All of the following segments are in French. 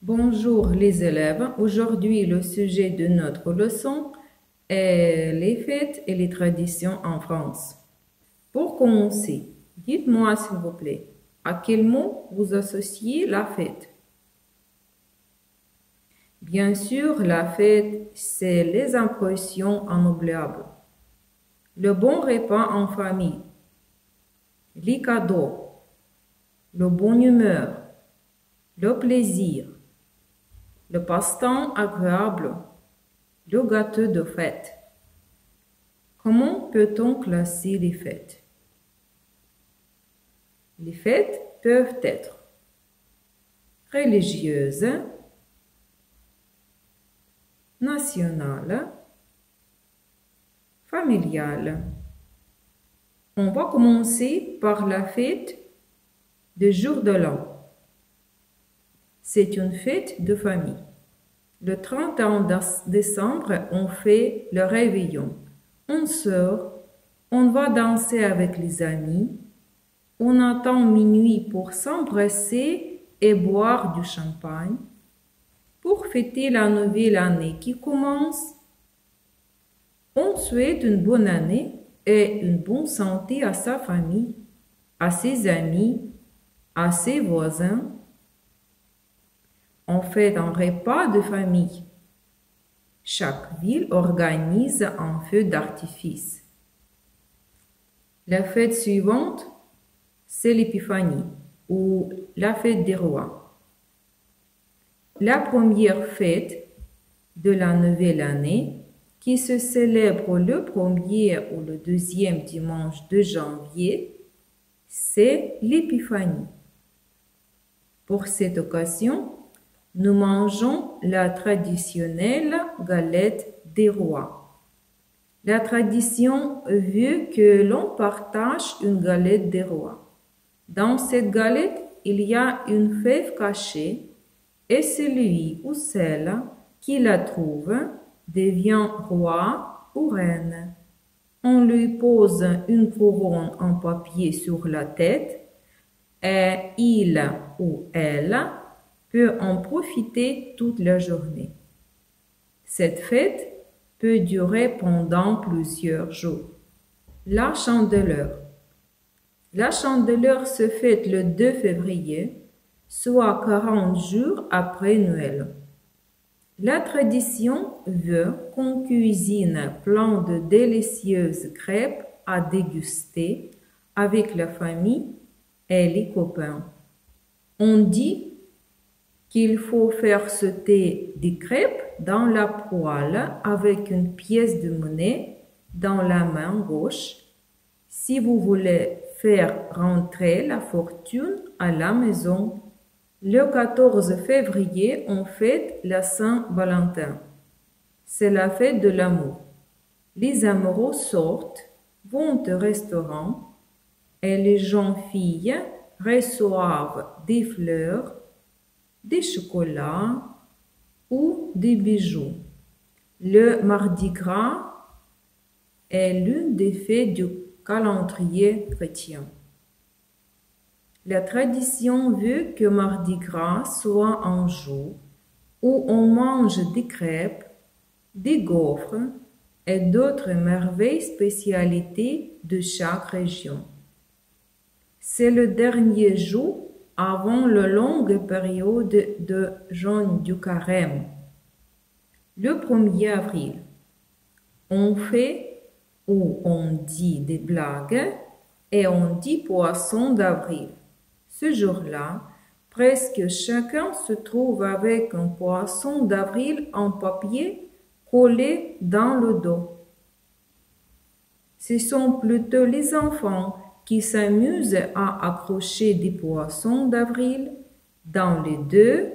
Bonjour les élèves, aujourd'hui le sujet de notre leçon est les fêtes et les traditions en France. Pour commencer, dites-moi s'il vous plaît, à quel mot vous associez la fête? Bien sûr, la fête, c'est les impressions inoubliables. Le bon repas en famille, les cadeaux, la bonne humeur, le plaisir, le passe-temps agréable, le gâteau de fête. Comment peut-on classer les fêtes? Les fêtes peuvent être religieuses, nationales, familiales. On va commencer par la fête du jour de l'an. C'est une fête de famille. Le 31 décembre, on fait le réveillon. On sort, on va danser avec les amis, on attend minuit pour s'embrasser et boire du champagne. Pour fêter la nouvelle année qui commence, on souhaite une bonne année et une bonne santé à sa famille, à ses amis, à ses voisins. On fait un repas de famille. Chaque ville organise un feu d'artifice. La fête suivante, c'est l'Épiphanie ou la fête des rois. La première fête de la nouvelle année qui se célèbre le premier ou le deuxième dimanche de janvier, c'est l'Épiphanie. Pour cette occasion, nous mangeons la traditionnelle galette des rois. La tradition veut que l'on partage une galette des rois. Dans cette galette, il y a une fève cachée et celui ou celle qui la trouve devient roi ou reine. On lui pose une couronne en papier sur la tête et il ou elle peut en profiter toute la journée. Cette fête peut durer pendant plusieurs jours. La Chandeleur. La Chandeleur se fête le 2 février, soit 40 jours après Noël. La tradition veut qu'on cuisine plein de délicieuses crêpes à déguster avec la famille et les copains. On dit qu'il faut faire sauter des crêpes dans la poêle avec une pièce de monnaie dans la main gauche si vous voulez faire rentrer la fortune à la maison. Le 14 février, on fête la Saint-Valentin. C'est la fête de l'amour. Les amoureux sortent, vont au restaurant et les jeunes filles reçoivent des fleurs, des chocolats ou des bijoux. Le Mardi Gras est l'une des fêtes du calendrier chrétien. La tradition veut que Mardi Gras soit un jour où on mange des crêpes, des gaufres et d'autres merveilles spécialités de chaque région. C'est le dernier jour avant la longue période de jeûne du carême. Le 1er avril, on fait ou on dit des blagues et on dit poisson d'avril. Ce jour-là, presque chacun se trouve avec un poisson d'avril en papier collé dans le dos. Ce sont plutôt les enfants qui s'amusent à accrocher des poissons d'avril dans les deux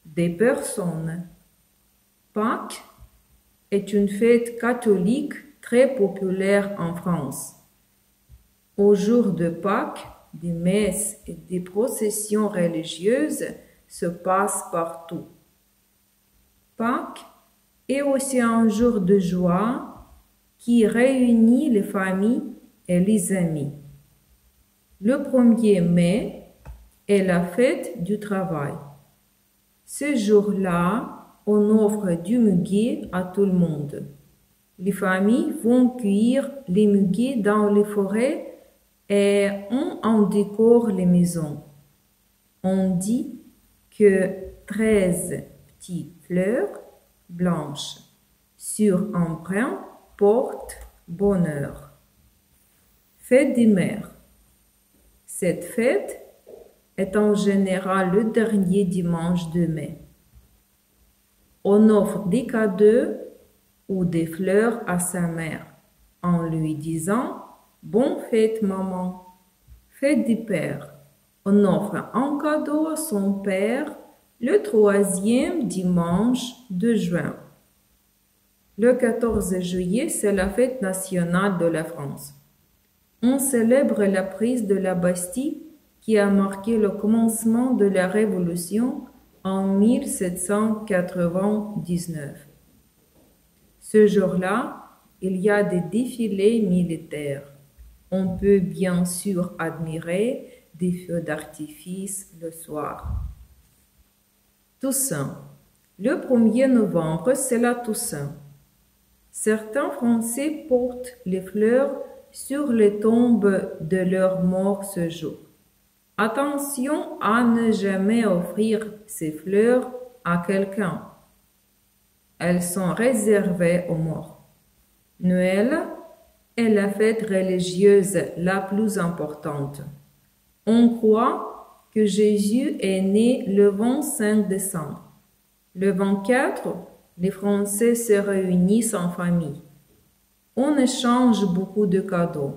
des personnes. Pâques est une fête catholique très populaire en France. Au jour de Pâques, des messes et des processions religieuses se passent partout. Pâques est aussi un jour de joie qui réunit les familles et les amis. Le 1er mai est la fête du travail. Ce jour-là, on offre du muguet à tout le monde. Les familles vont cueillir les muguets dans les forêts et on en décore les maisons. On dit que 13 petites fleurs blanches sur un brin portent bonheur. Fête des mères. Cette fête est en général le dernier dimanche de mai. On offre des cadeaux ou des fleurs à sa mère en lui disant « Bonne fête maman ». Fête des pères. On offre un cadeau à son père le 3e dimanche de juin. Le 14 juillet, c'est la fête nationale de la France. On célèbre la prise de la Bastille qui a marqué le commencement de la Révolution en 1799. Ce jour-là, il y a des défilés militaires. On peut bien sûr admirer des feux d'artifice le soir. Toussaint. Le 1er novembre, c'est la Toussaint. Certains Français portent les fleurs sur les tombes de leurs morts ce jour. Attention à ne jamais offrir ces fleurs à quelqu'un. Elles sont réservées aux morts. Noël est la fête religieuse la plus importante. On croit que Jésus est né le 25 décembre. Le 24, les Français se réunissent en famille. On échange beaucoup de cadeaux.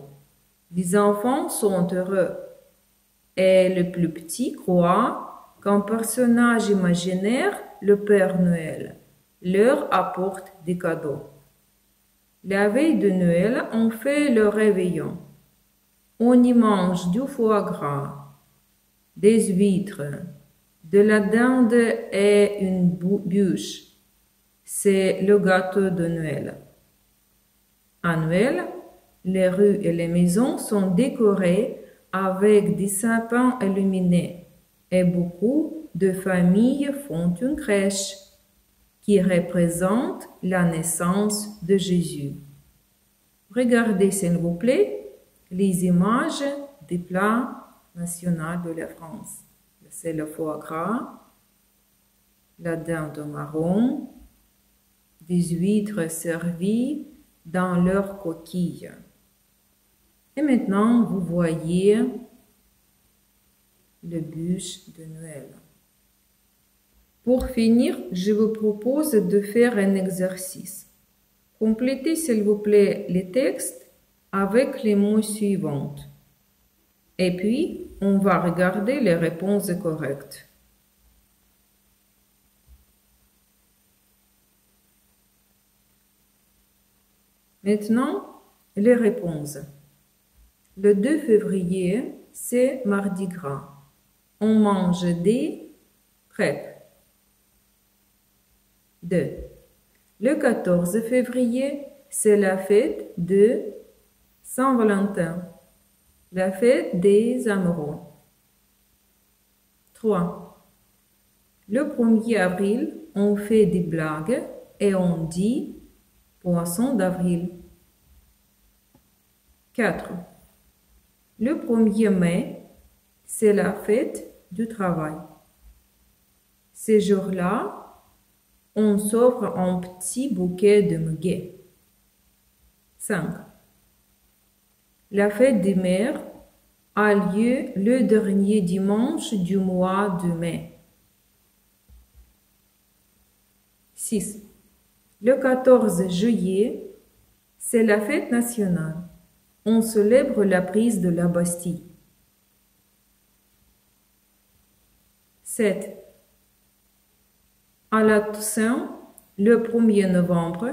Les enfants sont heureux. Et le plus petit croit qu'un personnage imaginaire, le Père Noël, leur apporte des cadeaux. La veille de Noël, on fait le réveillon. On y mange du foie gras, des huîtres, de la dinde et une bûche. C'est le gâteau de Noël. À Noël, les rues et les maisons sont décorées avec des sapins illuminés et beaucoup de familles font une crèche qui représente la naissance de Jésus. Regardez s'il vous plaît les images des plats nationaux de la France. C'est le foie gras, la dinde marron, des huîtres servies dans leurs coquilles. Et maintenant, vous voyez le bûche de Noël. Pour finir, je vous propose de faire un exercice. Complétez s'il vous plaît les textes avec les mots suivants. Et puis, on va regarder les réponses correctes. Maintenant, les réponses. Le 2 février, c'est Mardi Gras. On mange des crêpes. 2. Le 14 février, c'est la fête de Saint-Valentin, la fête des amoureux. 3. Le 1er avril, on fait des blagues et on dit poisson d'avril. 4. Le 1er mai, c'est la fête du travail. Ces jours-là, on s'offre un petit bouquet de muguet. 5. La fête des mères a lieu le dernier dimanche du mois de mai. 6. Le 14 juillet, c'est la fête nationale. On célèbre la prise de la Bastille. 7. À la Toussaint, le 1er novembre,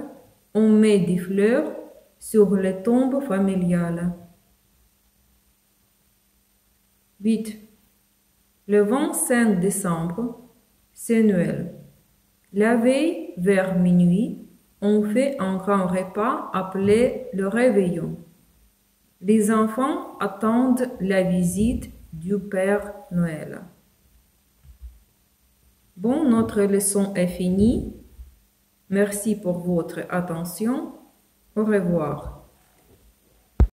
on met des fleurs sur les tombes familiales. 8. Le 25 décembre, c'est Noël. La veille, vers minuit, on fait un grand repas appelé le réveillon. Les enfants attendent la visite du Père Noël. Bon, notre leçon est finie. Merci pour votre attention. Au revoir.